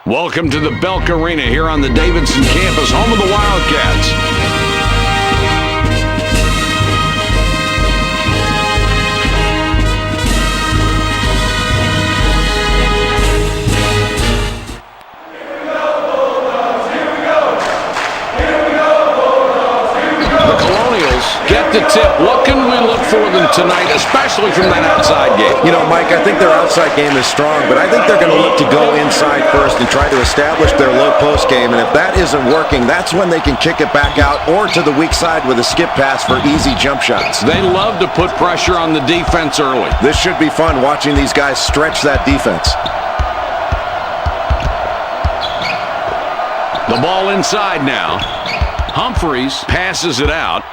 Welcome to the Belk Arena here on the Davidson campus, home of the Wildcats. The Colonials get the tip. What can we look for them tonight, especially from that outside game? You know, Mike, I think their outside game is strong, but I think they're going to look to go inside first and try to establish their low post game. And if that isn't working, that's when they can kick it back out or to the weak side with a skip pass for easy jump shots. They love to put pressure on the defense early. This should be fun watching these guys stretch that defense. The ball inside now. Humphreys passes it out.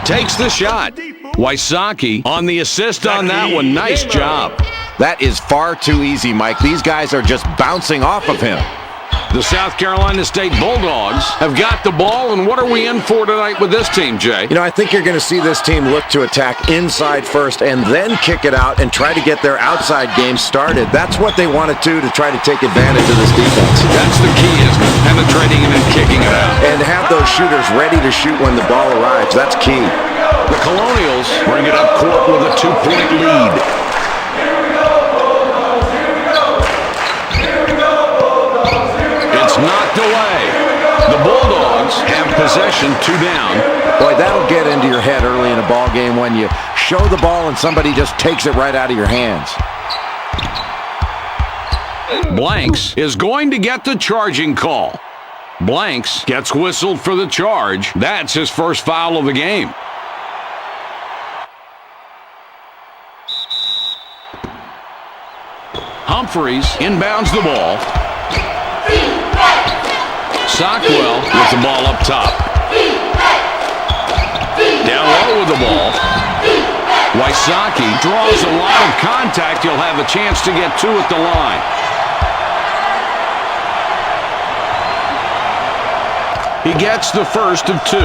Takes the shot. Wysocki on the assist on that one. Nice job. That is far too easy, Mike. These guys are just bouncing off of him. The South Carolina State Bulldogs have got the ball, and what are we in for tonight with this team, Jay? You know, I think you're going to see this team look to attack inside first and then kick it out and try to get their outside game started. That's what they want to do to try to take advantage of this defense. That's the key, isn't it? Penetrating and then kicking it out. And have those shooters ready to shoot when the ball arrives. That's key. The Colonials bring it up court with a 2-point lead. Knocked away. The Bulldogs have possession, 2 down. Boy, that'll get into your head early in a ball game when you show the ball and somebody just takes it right out of your hands. Blanks is going to get the charging call. Blanks gets whistled for the charge. That's his first foul of the game. Humphreys inbounds the ball. Sockwell with the ball up top. Down low with the ball. Wysocki draws a lot of contact. He'll have a chance to get 2 at the line. He gets the first of 2.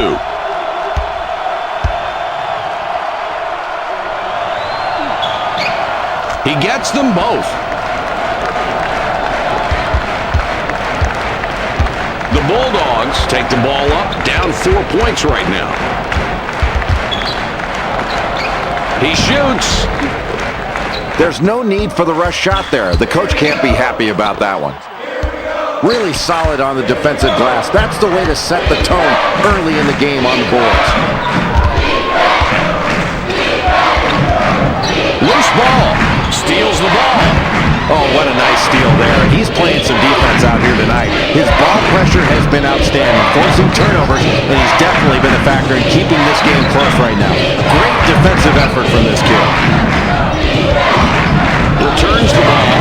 He gets them both. The Bulldogs take the ball up, down 4 points right now. He shoots. There's no need for the rush shot there. The coach can't be happy about that one. Really solid on the defensive glass. That's the way to set the tone early in the game on the boards. Loose ball. Steals the ball. Oh, what a nice steal there. He's playing some defense out here tonight. His ball pressure has been outstanding, forcing turnovers, and he's definitely been a factor in keeping this game close right now. Great defensive effort from this kid. Returns the ball.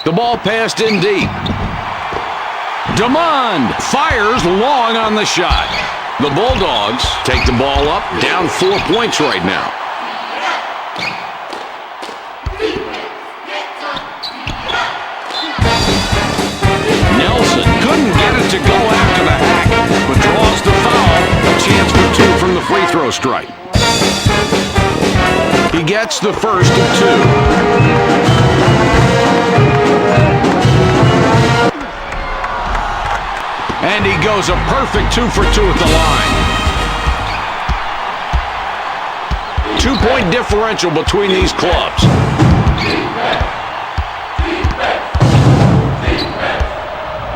The ball passed in deep. DeMond fires long on the shot. The Bulldogs take the ball up, down 4 points right now. Nelson couldn't get it to go after the hack, but draws the foul. A chance for 2 from the free throw strike. He gets the first of 2. And he goes a perfect 2 for 2 at the line. 2-point differential between these clubs.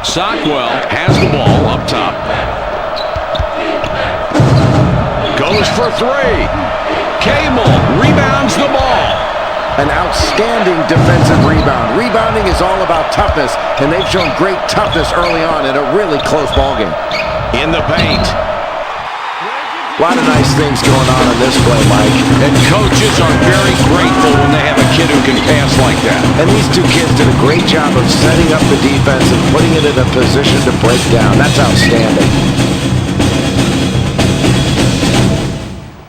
Sockwell has the ball up top. Goes for 3. Cable rebounds the ball. An outstanding defensive rebound. Rebounding is all about toughness, and they've shown great toughness early on in a really close ball game. In the paint. A lot of nice things going on in this play, Mike. And coaches are very grateful when they have a kid who can pass like that. And these 2 kids did a great job of setting up the defense and putting it in a position to break down. That's outstanding.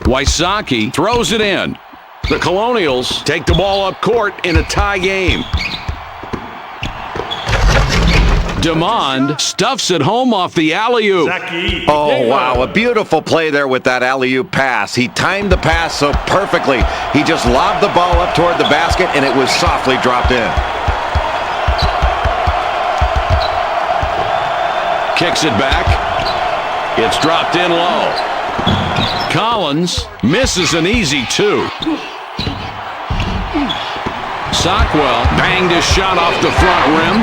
Wysocki throws it in. The Colonials take the ball up court in a tie game. DeMond stuffs it home off the alley-oop. Oh, wow. A beautiful play there with that alley-oop pass. He timed the pass so perfectly. He just lobbed the ball up toward the basket, and it was softly dropped in. Kicks it back. It's dropped in low. Collins misses an easy two. Sockwell banged his shot off the front rim.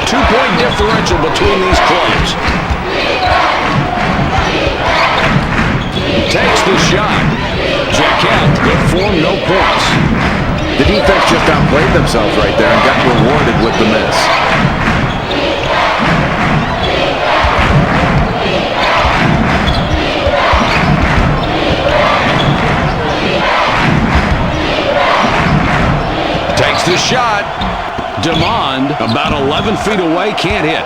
2-point differential between these clubs. Takes the shot. Jaquette, good form, no points. The defense just outplayed themselves right there and got rewarded with the miss. Takes the shot. DeMond, about 11 feet away, can't hit.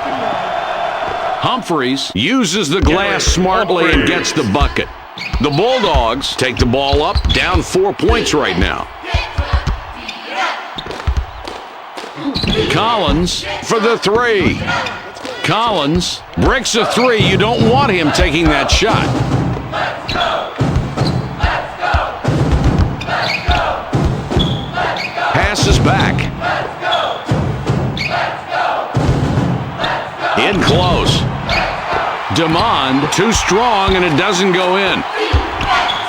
Humphreys uses the glass smartly and gets the bucket. The Bulldogs take the ball up, down 4 points right now. Collins for the three. Collins bricks a three. You don't want him taking that shot. Passes back. In close. DeMond, too strong, and it doesn't go in.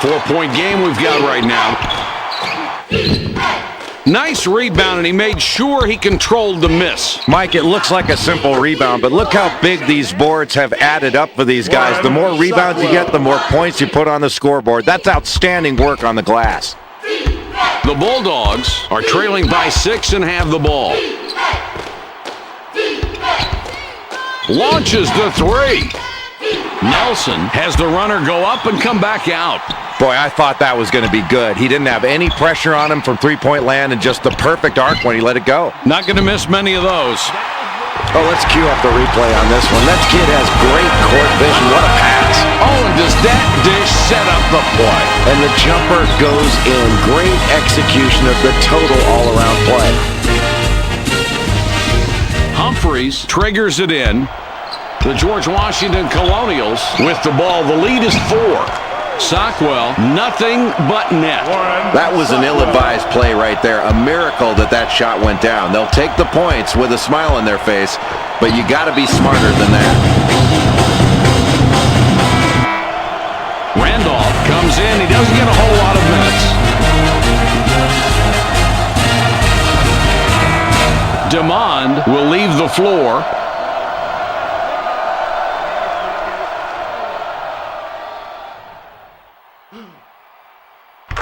4-point game we've got right now. Nice rebound, and he made sure he controlled the miss. Mike, it looks like a simple rebound, but look how big these boards have added up for these guys. The more rebounds you get, the more points you put on the scoreboard. That's outstanding work on the glass. The Bulldogs are trailing by 6 and have the ball. Launches the three. Nelson has the runner go up and come back out. Boy, I thought that was going to be good. He didn't have any pressure on him from three-point land and just the perfect arc when he let it go. Not going to miss many of those. Oh, let's cue up the replay on this one. That kid has great court vision. What a pass. Oh, and does that dish set up the play? And the jumper goes in. Great execution of the total all-around play. Humphreys triggers it in. The George Washington Colonials with the ball. The lead is 4. Sockwell, nothing but net. That was an ill-advised play right there. A miracle that that shot went down. They'll take the points with a smile on their face, but you got to be smarter than that. Randolph comes in. He doesn't get a whole lot of minutes. DeMond will leave the floor.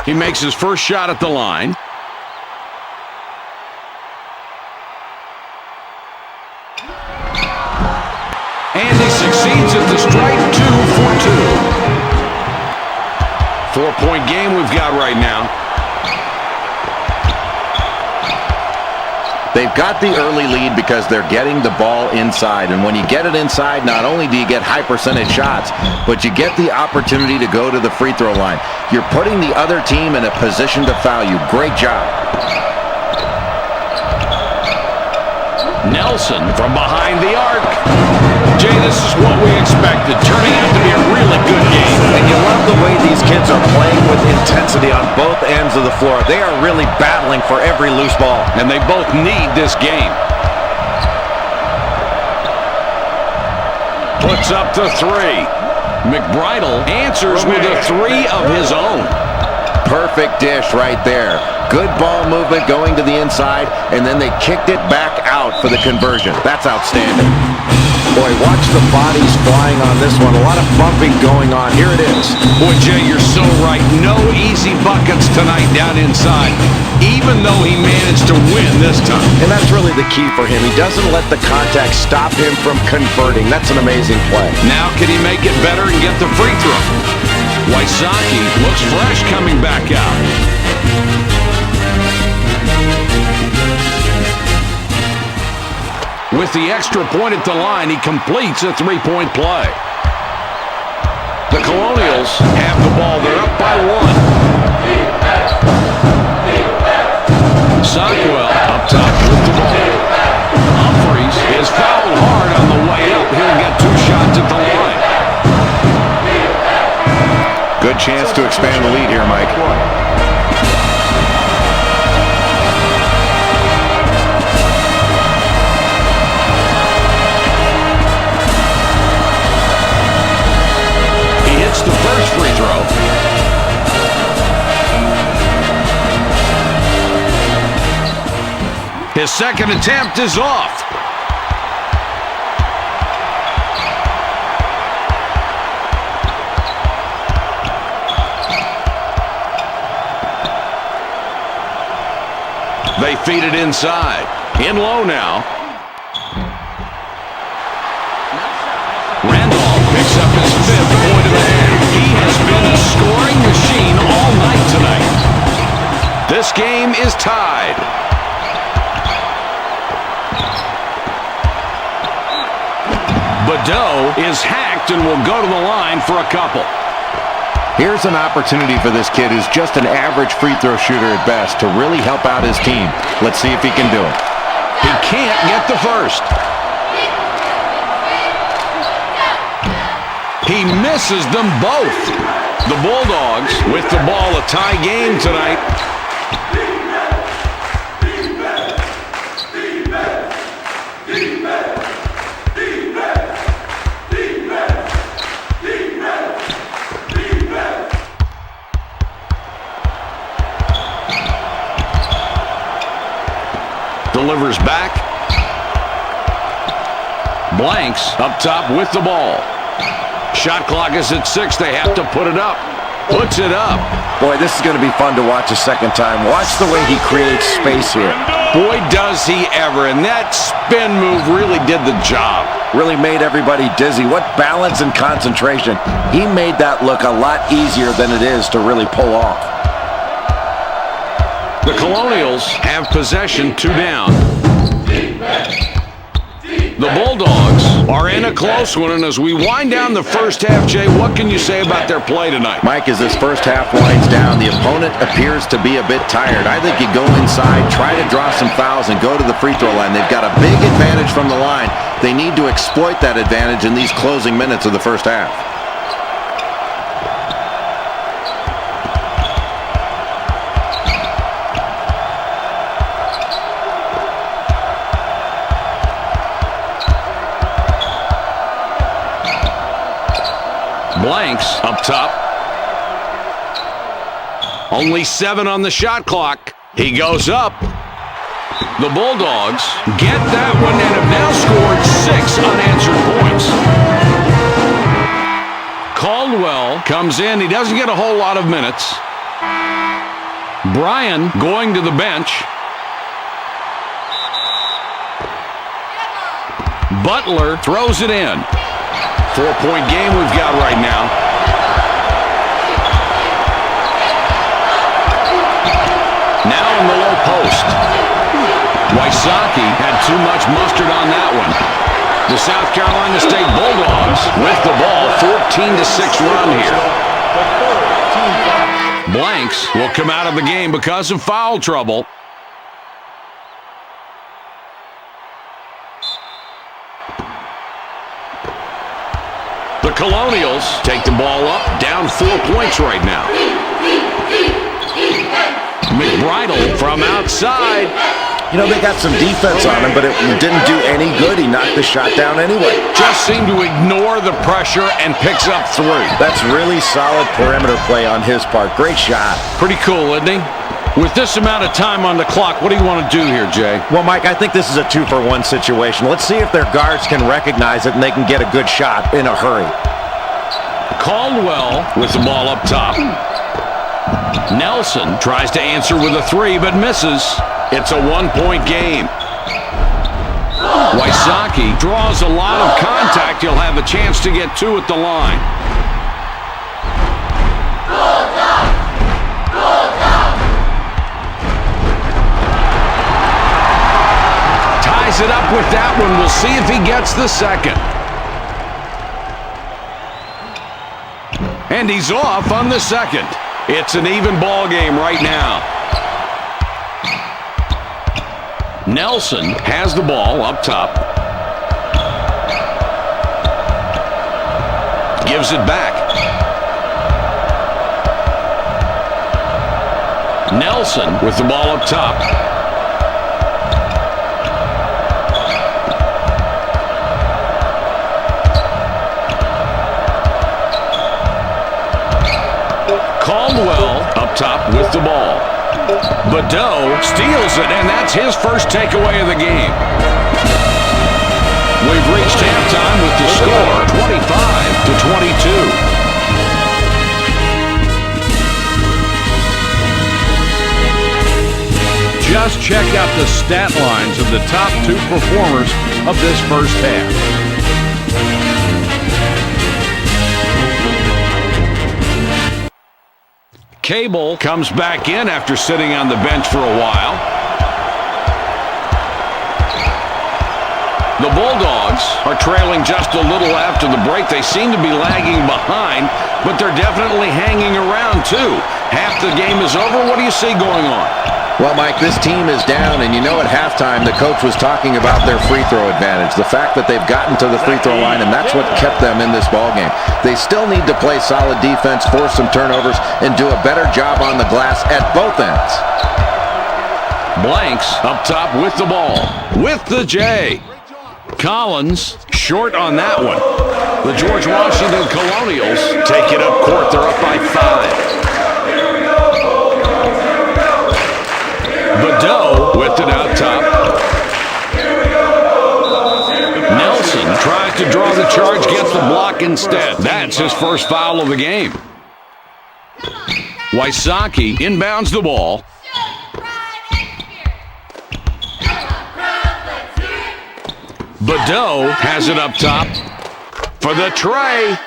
He makes his first shot at the line. And he succeeds at the strike. 2 for 2. 4-point game we've got right now. They've got the early lead because they're getting the ball inside. And when you get it inside, not only do you get high percentage shots, but you get the opportunity to go to the free throw line. You're putting the other team in a position to foul you. Great job. Nelson from behind the arc. Jay, this is what we expected. Turning out to be a really good game. And you love the way these kids are playing with intensity on both ends of the floor. They are really battling for every loose ball. And they both need this game. Puts up the three. McBridle answers with a three of his own. Perfect dish right there. Good ball movement going to the inside, and then they kicked it back out for the conversion. That's outstanding. Boy, watch the bodies flying on this one. A lot of bumping going on. Here it is. Boy, Jay, you're so right. No easy buckets tonight down inside, even though he managed to win this time. And that's really the key for him. He doesn't let the contact stop him from converting. That's an amazing play. Now can he make it better and get the free throw? Wysocki looks fresh coming back out. With the extra point at the line, he completes a three-point play. The Colonials have the ball. They're up by 1. Sockwell up top with the ball. Humphreys is fouled. pulled hard on the way up. He'll get 2 shots at the line. Good chance to expand the lead here, Mike. He hits the first free throw. His second attempt is off. They feed it inside. In low now. Randolph picks up his 5th point of the half. He has been a scoring machine all night tonight. This game is tied. Badeau is hacked and will go to the line for a couple. Here's an opportunity for this kid who's just an average free throw shooter at best to really help out his team. Let's see if he can do it. He can't get the first. He misses them both. The Bulldogs with the ball, a tie game tonight. Delivers back. Blanks up top with the ball. Shot clock is at 6. They have to put it up. Puts it up. Boy, this is going to be fun to watch a second time. Watch the way he creates space here. Boy, does he ever. And that spin move really did the job. Really made everybody dizzy. What balance and concentration. He made that look a lot easier than it is to really pull off. The Colonials have possession, 2 down. The Bulldogs are in a close one, and as we wind down the first half, Jay, what can you say about their play tonight? Mike, as this first half winds down, the opponent appears to be a bit tired. I think you go inside, try to draw some fouls, and go to the free throw line. They've got a big advantage from the line. They need to exploit that advantage in these closing minutes of the first half. Blanks up top. Only 7 on the shot clock. He goes up. The Bulldogs get that one and have now scored 6 unanswered points. Caldwell comes in. He doesn't get a whole lot of minutes. Bryan going to the bench. Butler throws it in. 4-point game we've got right now. Now in the low post. Wysocki had too much mustard on that one. The South Carolina State Bulldogs with the ball. 14-6 run here. Blanks will come out of the game because of foul trouble. The Colonials take the ball up, down 4 points right now. McBridle from outside. You know, they got some defense on him, but it didn't do any good. He knocked the shot down anyway. Just seemed to ignore the pressure and picks up 3. That's really solid perimeter play on his part. Great shot. Pretty cool, isn't he? With this amount of time on the clock, what do you want to do here, Jay? Well, Mike, I think this is a 2-for-1 situation. Let's see if their guards can recognize it and they can get a good shot in a hurry. Caldwell with the ball up top. Nelson tries to answer with a 3, but misses. It's a 1-point game. Wysocki draws a lot of contact. He'll have a chance to get 2 at the line. Ties it up with that one. We'll see if he gets the second. And he's off on the second. It's an even ball game right now. Nelson has the ball up top. gives it back. Nelson with the ball up top. Caldwell up top with the ball. Badeau steals it, and that's his first takeaway of the game. We've reached halftime with the score 25-22. Just check out the stat lines of the top two performers of this first half. Cable comes back in after sitting on the bench for a while. The Bulldogs are trailing just a little after the break. They seem to be lagging behind, but they're definitely hanging around too. Half the game is over. What do you see going on? Well, Mike, this team is down, and you know at halftime the coach was talking about their free throw advantage, the fact that they've gotten to the free throw line, and that's what kept them in this ballgame. They still need to play solid defense, force some turnovers, and do a better job on the glass at both ends. Blanks up top with the ball, with the J. Collins short on that one. The George Washington Colonials take it up court. They're up by 5. Badeau with it out top. Nelson tries to draw the charge, gets the block instead. That's his first foul of the game. Wysocki inbounds the ball. Badeau has it up top for the tray.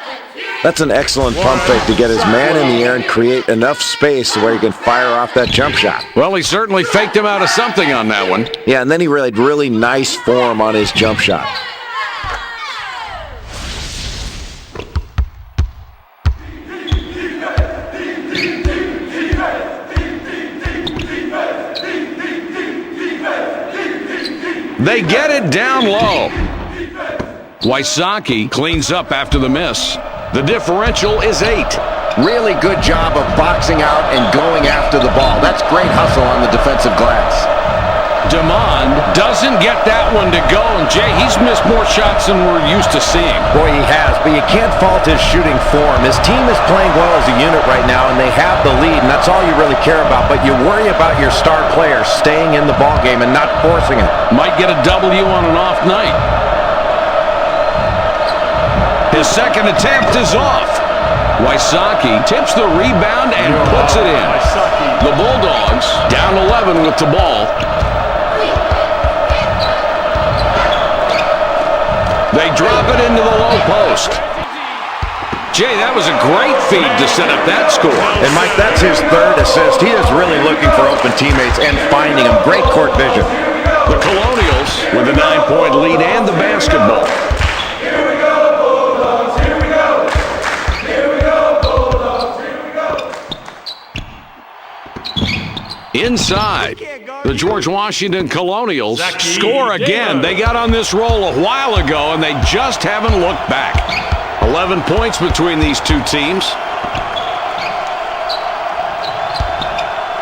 That's an excellent pump fake to get his man in the air and create enough space where he can fire off that jump shot. Well, he certainly faked him out of something on that one. Yeah, and then he really nice form on his jump shot. They get it down low. Wysocki cleans up after the miss. The differential is 8. Really good job of boxing out and going after the ball. That's great hustle on the defensive glass. DeMond doesn't get that one to go, and Jay, he's missed more shots than we're used to seeing. Boy, he has, but you can't fault his shooting form. His team is playing well as a unit right now, and they have the lead, and that's all you really care about. But you worry about your star players staying in the ballgame and not forcing it. Might get a W on an off night. His second attempt is off. Wysocki tips the rebound and puts it in. The Bulldogs down 11 with the ball. They drop it into the low post. Jay, that was a great feed to set up that score. And, Mike, that's his third assist. He is really looking for open teammates and finding them. Great court vision. The Colonials with a 9-point lead and the basketball. Inside, the George Washington Colonials score again. They got on this roll a while ago, and they just haven't looked back. 11 points between these two teams.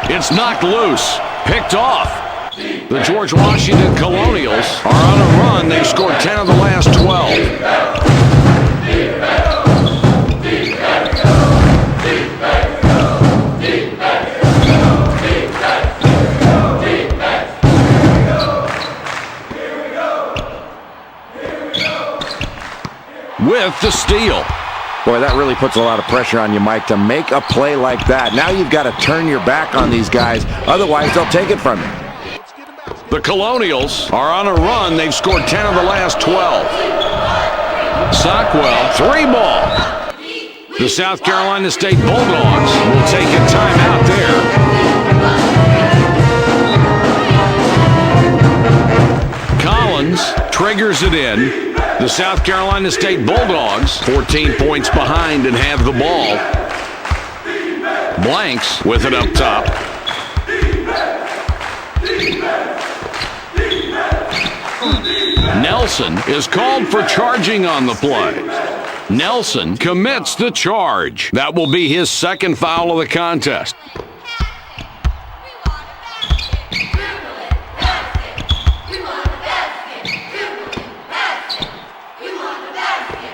It's knocked loose, picked off. The George Washington Colonials are on a run. They've scored 10 of the last 12. With the steal. Boy, that really puts a lot of pressure on you, Mike, to make a play like that. Now you've got to turn your back on these guys. Otherwise, they'll take it from you. The Colonials are on a run. They've scored 10 of the last 12. Sockwell, 3-ball. The South Carolina State Bulldogs will take a timeout there. Collins triggers it in. The South Carolina State Bulldogs 14 points behind and have the ball. Blanks with it up top. Nelson is called for charging on the play. Nelson commits the charge. That will be his second foul of the contest.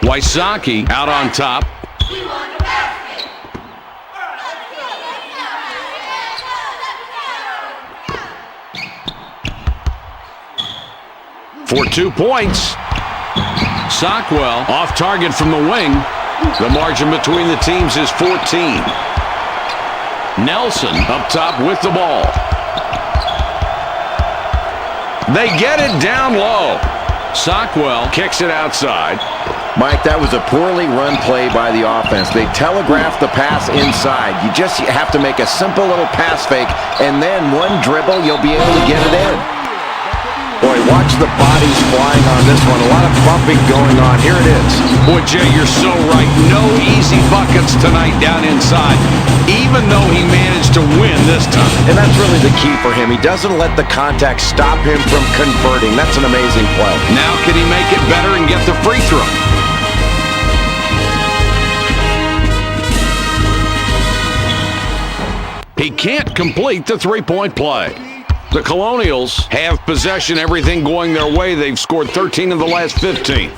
Wysocki out on top. For 2 points. Sockwell off target from the wing. The margin between the teams is 14. Nelson up top with the ball. They get it down low. Sockwell kicks it outside. Mike, that was a poorly run play by the offense. They telegraphed the pass inside. You just have to make a simple little pass fake, and then one dribble, you'll be able to get it in. Boy, watch the bodies flying on this one. A lot of bumping going on. Here it is. Boy, Jay, you're so right. No easy buckets tonight down inside, even though he managed to win this time. And that's really the key for him. He doesn't let the contact stop him from converting. That's an amazing play. Now can he make it better and get the free throw? He can't complete the three-point play. The Colonials have possession, everything going their way. They've scored 13 of the last 15.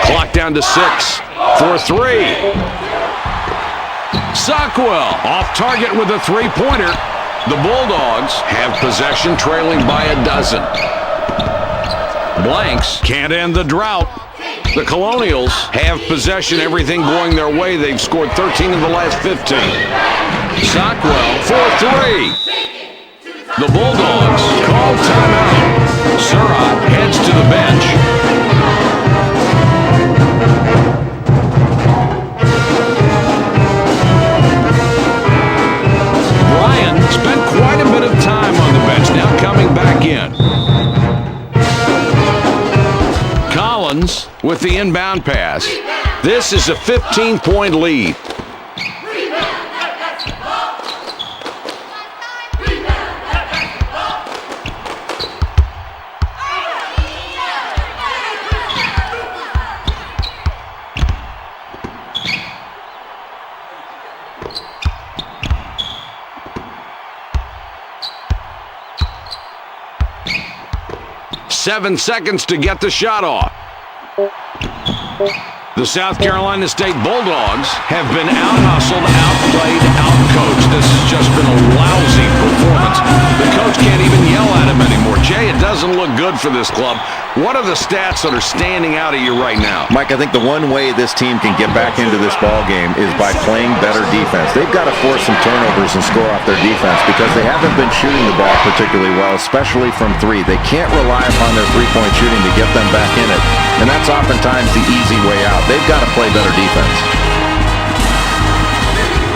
Clock down to 6 for 3. Sockwell off target with a three-pointer. The Bulldogs have possession, trailing by a dozen. Blanks can't end the drought. The Colonials have possession, everything going their way. They've scored 13 of the last 15. Sockwell for 3. The Bulldogs call timeout. Surratt heads to the bench. Spent quite a bit of time on the bench, now coming back in. Collins with the inbound pass. This is a 15-point lead. Seven seconds to get the shot off. The South Carolina State Bulldogs have been out-hustled, outplayed, out-coached. This has just been a lousy performance. The coach can't even yell at him anymore. Jay, it doesn't look good for this club. What are the stats that are standing out at you right now? Mike, I think the one way this team can get back into this ball game is by playing better defense. They've got to force some turnovers and score off their defense because they haven't been shooting the ball particularly well, especially from 3. They can't rely upon their three-point shooting to get them back in it, and that's oftentimes the easy way out. They've got to play better defense.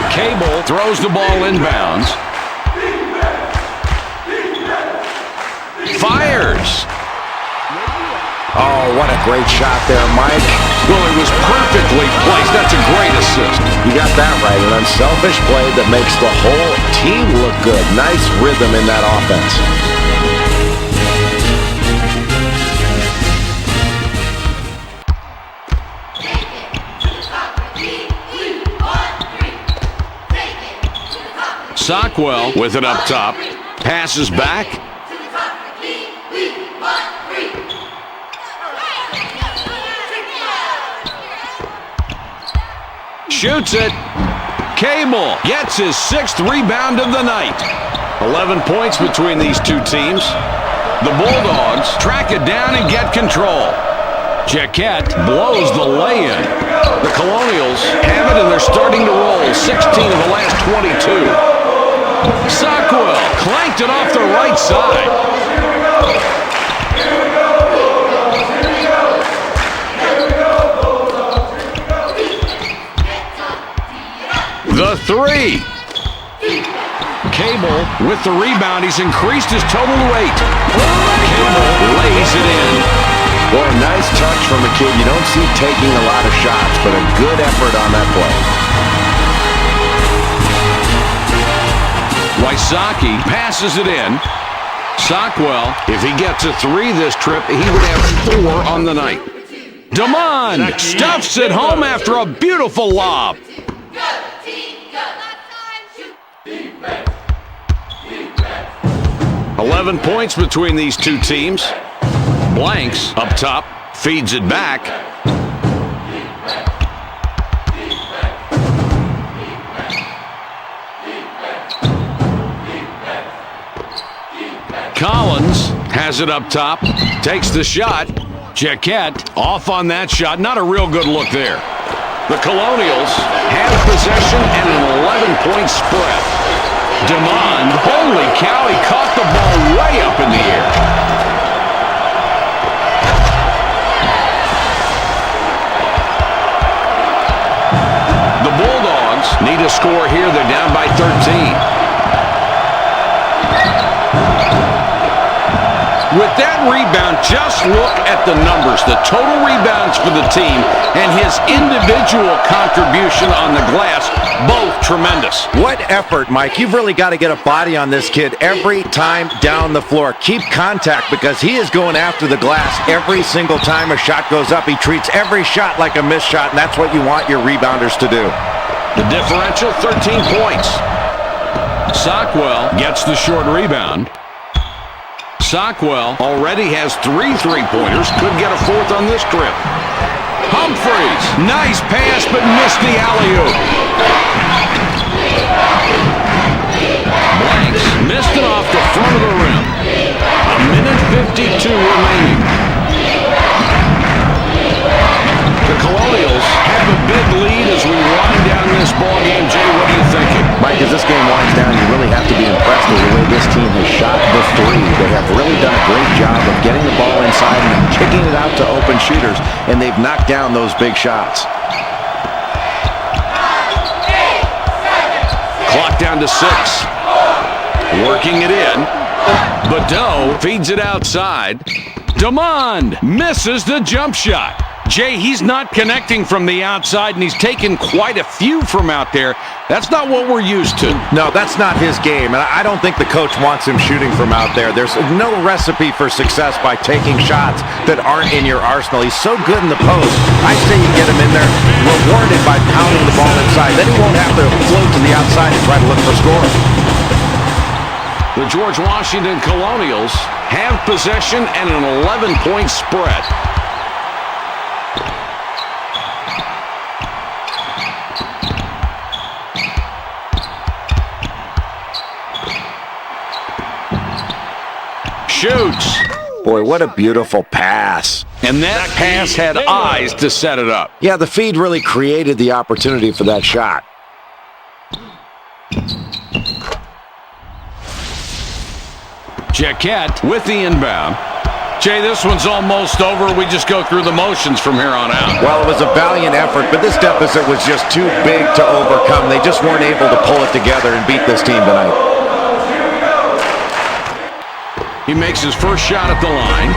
Cable throws the ball inbounds. Fires. Oh, what a great shot there, Mike. Well, it was perfectly placed. That's a great assist. You got that right. An unselfish play that makes the whole team look good. Nice rhythm in that offense. Sockwell with it up top. Passes back. Shoots it. Cable gets his 6th rebound of the night. 11 points between these two teams. The Bulldogs track it down and get control. Jaquette blows the lay-in. The Colonials have it and they're starting to roll. 16 of the last 22. Sockwell clanked it off the right side. The 3. Cable with the rebound. He's increased his total to 8. nice touch from a kid you don't see taking a lot of shots, but a good effort on that play. Wysocki passes it in. Sockwell, if he gets a 3 this trip, he would have 4 on the night. DeMond stuffs it home after a beautiful lob. 11 points between these two teams. Blanks up top, feeds it back. Collins has it up top, takes the shot. Jaquette off on that shot. Not a real good look there. The Colonials have possession and an 11-point spread. DeMond, holy cow, he caught the ball way up in the air. The Bulldogs need a score here. They're down by 13. With that rebound, just look at the numbers. The total rebounds for the team and his individual contribution on the glass, both tremendous. What effort, Mike. You've really got to get a body on this kid every time down the floor. Keep contact because he is going after the glass every single time a shot goes up. He treats every shot like a missed shot, and that's what you want your rebounders to do. The differential, 13 points. Sockwell gets the short rebound. Sockwell already has 3 3-pointers. Could get a 4th on this trip. Humphreys, nice pass, but missed the alley-oop. Blanks missed it off the front of the rim. A minute 52 remaining. The Colonials have a big lead as we wind down this ball game. Jay, what are you thinking? Mike, as this game winds down, you really have to be impressed with the way this team has shot the 3. They have really done a great job of getting the ball inside and then kicking it out to open shooters, and they've knocked down those big shots. Clock down to 6. Working it in. Badeau feeds it outside. DeMond misses the jump shot. Jay, he's not connecting from the outside, and he's taken quite a few from out there. That's not what we're used to. No, that's not his game, and I don't think the coach wants him shooting from out there. There's no recipe for success by taking shots that aren't in your arsenal. He's so good in the post. I say you get him in there, rewarded by pounding the ball inside. Then he won't have to float to the outside and try to look for scores. The George Washington Colonials have possession and an 11-point spread. Shoots. Boy, what a beautiful pass. And that pass had eyes to set it up. Yeah, the feed really created the opportunity for that shot. Jaquette with the inbound. Jay, this one's almost over. We just go through the motions from here on out. Well, it was a valiant effort, but this deficit was just too big to overcome. They just weren't able to pull it together and beat this team tonight. He makes his first shot at the line.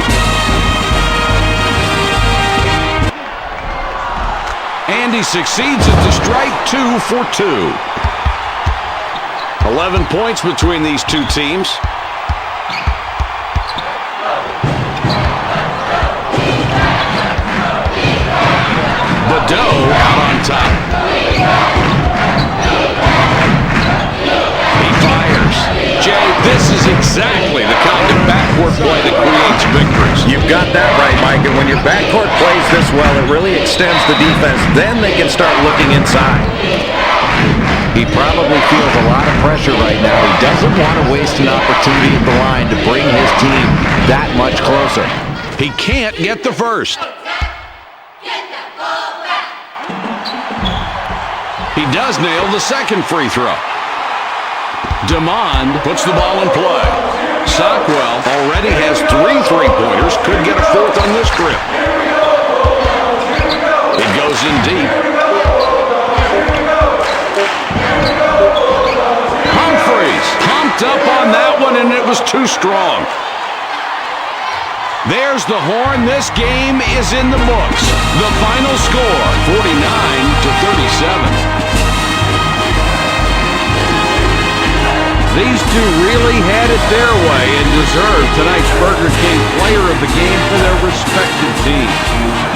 And he succeeds at the strike. 2 for 2. 11 points between these two teams. Badeau out on top. He fires. Jay, this is exactly the kind of backcourt play that creates victories. You've got that right, Mike. And when your backcourt plays this well, it really extends the defense. Then they can start looking inside. He probably feels a lot of pressure right now. He doesn't want to waste an opportunity at the line to bring his team that much closer. He can't get the first. He does nail the second free throw. DeMond puts the ball in play. Sockwell already has 3 3-pointers. Could get a 4th on this trip. It goes in deep. Humphreys pumped up on that one, and it was too strong. There's the horn. This game is in the books. The final score, 49-37. These two really had it their way and deserved tonight's Burger King Player of the Game for their respective teams.